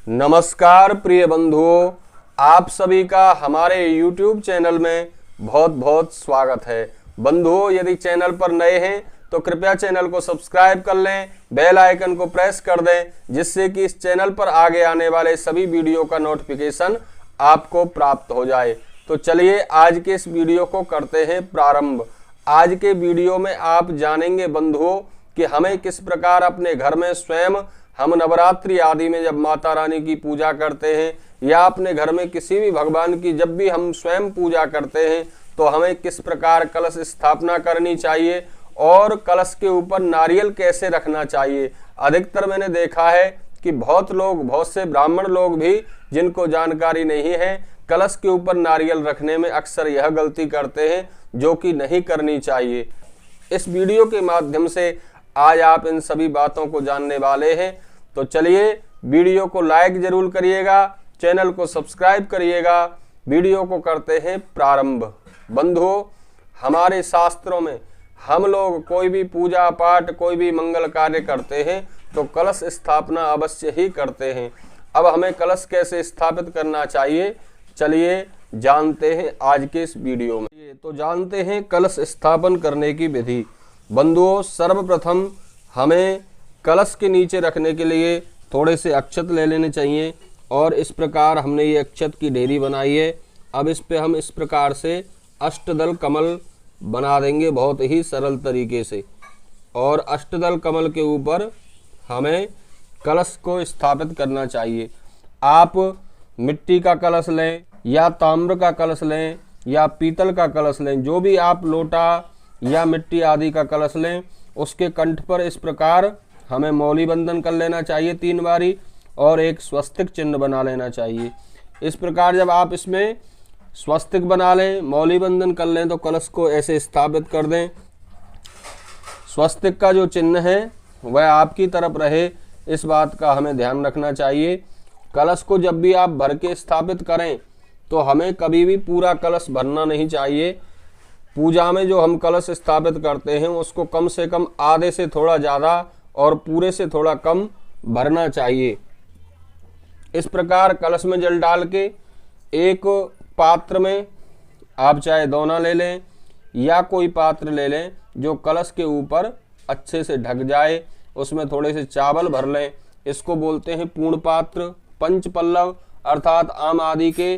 नमस्कार प्रिय बंधुओं, आप सभी का हमारे YouTube चैनल में बहुत बहुत स्वागत है। बंधुओं, यदि चैनल पर नए हैं तो कृपया चैनल को सब्सक्राइब कर लें, बेल आइकन को प्रेस कर दें, जिससे कि इस चैनल पर आगे आने वाले सभी वीडियो का नोटिफिकेशन आपको प्राप्त हो जाए। तो चलिए आज के इस वीडियो को करते हैं प्रारंभ। आज के वीडियो में आप जानेंगे बंधुओं कि हमें किस प्रकार अपने घर में स्वयं हम नवरात्रि आदि में जब माता रानी की पूजा करते हैं या अपने घर में किसी भी भगवान की जब भी हम स्वयं पूजा करते हैं तो हमें किस प्रकार कलश स्थापना करनी चाहिए और कलश के ऊपर नारियल कैसे रखना चाहिए। अधिकतर मैंने देखा है कि बहुत से ब्राह्मण लोग भी जिनको जानकारी नहीं है कलश के ऊपर नारियल रखने में अक्सर यह गलती करते हैं जो कि नहीं करनी चाहिए। इस वीडियो के माध्यम से आज आप इन सभी बातों को जानने वाले हैं। तो चलिए वीडियो को लाइक जरूर करिएगा, चैनल को सब्सक्राइब करिएगा। वीडियो को करते हैं प्रारंभ। बंधुओं, हमारे शास्त्रों में हम लोग कोई भी पूजा पाठ कोई भी मंगल कार्य करते हैं तो कलश स्थापना अवश्य ही करते हैं। अब हमें कलश कैसे स्थापित करना चाहिए, चलिए जानते हैं आज के इस वीडियो में। तो जानते हैं कलश स्थापन करने की विधि। बंधुओं, सर्वप्रथम हमें कलश के नीचे रखने के लिए थोड़े से अक्षत ले लेने चाहिए और इस प्रकार हमने ये अक्षत की ढेरी बनाई है। अब इस पे हम इस प्रकार से अष्टदल कमल बना देंगे बहुत ही सरल तरीके से, और अष्टदल कमल के ऊपर हमें कलश को स्थापित करना चाहिए। आप मिट्टी का कलश लें या ताम्र का कलश लें या पीतल का कलश लें, जो भी आप लोटा या मिट्टी आदि का कलश लें, उसके कंठ पर इस प्रकार हमें मौली बंधन कर लेना चाहिए 3 बारी और एक स्वस्तिक चिन्ह बना लेना चाहिए। इस प्रकार जब आप इसमें स्वस्तिक बना लें, मौली बंधन कर लें तो कलश को ऐसे स्थापित कर दें। स्वस्तिक का जो चिन्ह है वह आपकी तरफ रहे, इस बात का हमें ध्यान रखना चाहिए। कलश को जब भी आप भर के स्थापित करें तो हमें कभी भी पूरा कलश भरना नहीं चाहिए। पूजा में जो हम कलश स्थापित करते हैं उसको कम से कम आधे से थोड़ा ज़्यादा और पूरे से थोड़ा कम भरना चाहिए। इस प्रकार कलश में जल डाल के एक पात्र में आप चाहे दोना ले लें या कोई पात्र ले लें जो कलश के ऊपर अच्छे से ढक जाए, उसमें थोड़े से चावल भर लें। इसको बोलते हैं पूर्ण पात्र। पंच पल्लव अर्थात आम आदि के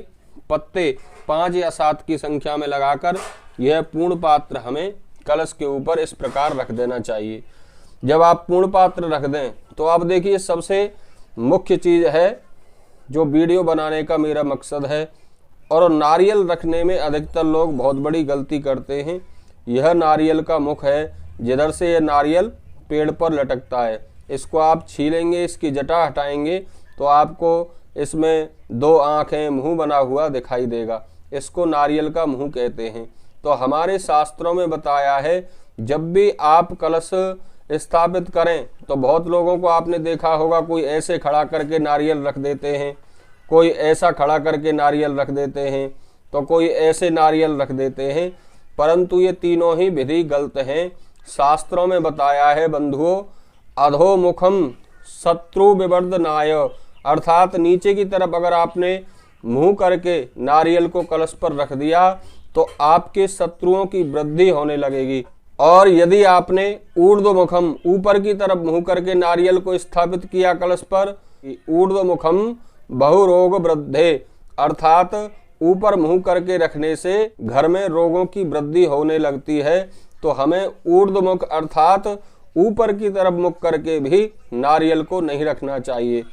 पत्ते 5 या 7 की संख्या में लगाकर यह पूर्ण पात्र हमें कलश के ऊपर इस प्रकार रख देना चाहिए। जब आप पूर्ण पात्र रख दें तो आप देखिए, सबसे मुख्य चीज़ है जो वीडियो बनाने का मेरा मकसद है, और नारियल रखने में अधिकतर लोग बहुत बड़ी गलती करते हैं। यह नारियल का मुख है, जिधर से यह नारियल पेड़ पर लटकता है। इसको आप छीलेंगे, इसकी जटा हटाएंगे तो आपको इसमें 2 आँखें, मुंह बना हुआ दिखाई देगा। इसको नारियल का मुंह कहते हैं। तो हमारे शास्त्रों में बताया है जब भी आप कलश स्थापित करें तो बहुत लोगों को आपने देखा होगा, कोई ऐसे खड़ा करके नारियल रख देते हैं, कोई ऐसा खड़ा करके नारियल रख देते हैं, तो कोई ऐसे नारियल रख देते हैं, परंतु ये तीनों ही विधि गलत हैं। शास्त्रों में बताया है बंधुओं, अधोमुखम शत्रु विवर्धनाय, अर्थात नीचे की तरफ अगर आपने मुंह करके नारियल को कलश पर रख दिया तो आपके शत्रुओं की वृद्धि होने लगेगी। और यदि आपने ऊर्ध्वमुखम, ऊपर की तरफ मुंह करके नारियल को स्थापित किया कलश पर, ऊर्ध्वमुखम बहुरोग वृद्धे, अर्थात ऊपर मुंह करके रखने से घर में रोगों की वृद्धि होने लगती है। तो हमें ऊर्ध्वमुख अर्थात ऊपर की तरफ मुख करके भी नारियल को नहीं रखना चाहिए।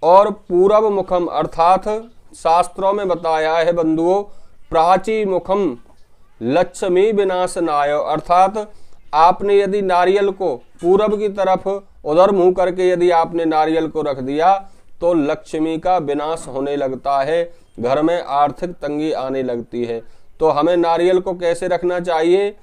और पूर्व मुखम अर्थात शास्त्रों में बताया है बंधुओं, प्राची मुखम लक्ष्मी विनाशनाय, अर्थात आपने यदि नारियल को पूरब की तरफ उधर मुंह करके यदि आपने नारियल को रख दिया तो लक्ष्मी का विनाश होने लगता है, घर में आर्थिक तंगी आने लगती है। तो हमें नारियल को कैसे रखना चाहिए,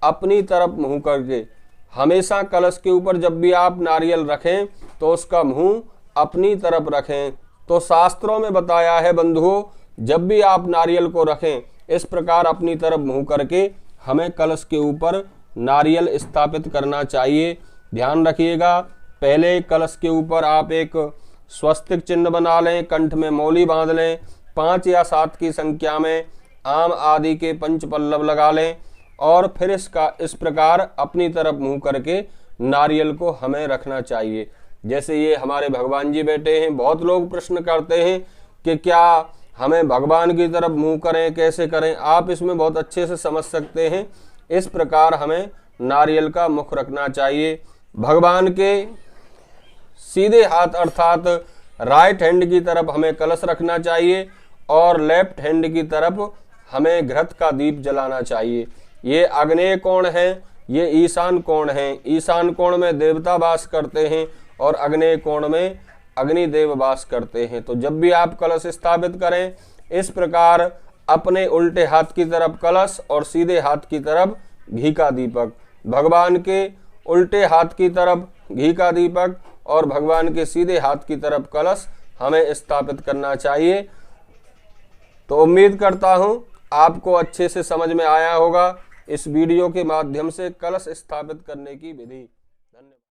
अपनी तरफ मुंह करके। हमेशा कलश के ऊपर जब भी आप नारियल रखें तो उसका मुंह अपनी तरफ रखें। तो शास्त्रों में बताया है बंधुओं, जब भी आप नारियल को रखें इस प्रकार अपनी तरफ मुंह करके हमें कलश के ऊपर नारियल स्थापित करना चाहिए। ध्यान रखिएगा, पहले कलश के ऊपर आप एक स्वस्तिक चिन्ह बना लें, कंठ में मौली बांध लें, 5 या 7 की संख्या में आम आदि के पंच पल्लव लगा लें और फिर इस प्रकार अपनी तरफ मुंह करके नारियल को हमें रखना चाहिए। जैसे ये हमारे भगवान जी बैठे हैं, बहुत लोग प्रश्न करते हैं कि क्या हमें भगवान की तरफ मुंह करें, कैसे करें। आप इसमें बहुत अच्छे से समझ सकते हैं। इस प्रकार हमें नारियल का मुख रखना चाहिए। भगवान के सीधे हाथ अर्थात राइट हैंड की तरफ हमें कलश रखना चाहिए और लेफ्ट हैंड की तरफ हमें घृत का दीप जलाना चाहिए। ये आग्नेय कोण है, ये ईशान कोण है। ईशान कोण में देवता वास करते हैं और आग्नेय कोण में अग्निदेव वास करते हैं। तो जब भी आप कलश स्थापित करें, इस प्रकार अपने उल्टे हाथ की तरफ कलश और सीधे हाथ की तरफ घी का दीपक, भगवान के उल्टे हाथ की तरफ घी का दीपक और भगवान के सीधे हाथ की तरफ कलश हमें स्थापित करना चाहिए। तो उम्मीद करता हूं आपको अच्छे से समझ में आया होगा इस वीडियो के माध्यम से कलश स्थापित करने की विधि। धन्यवाद।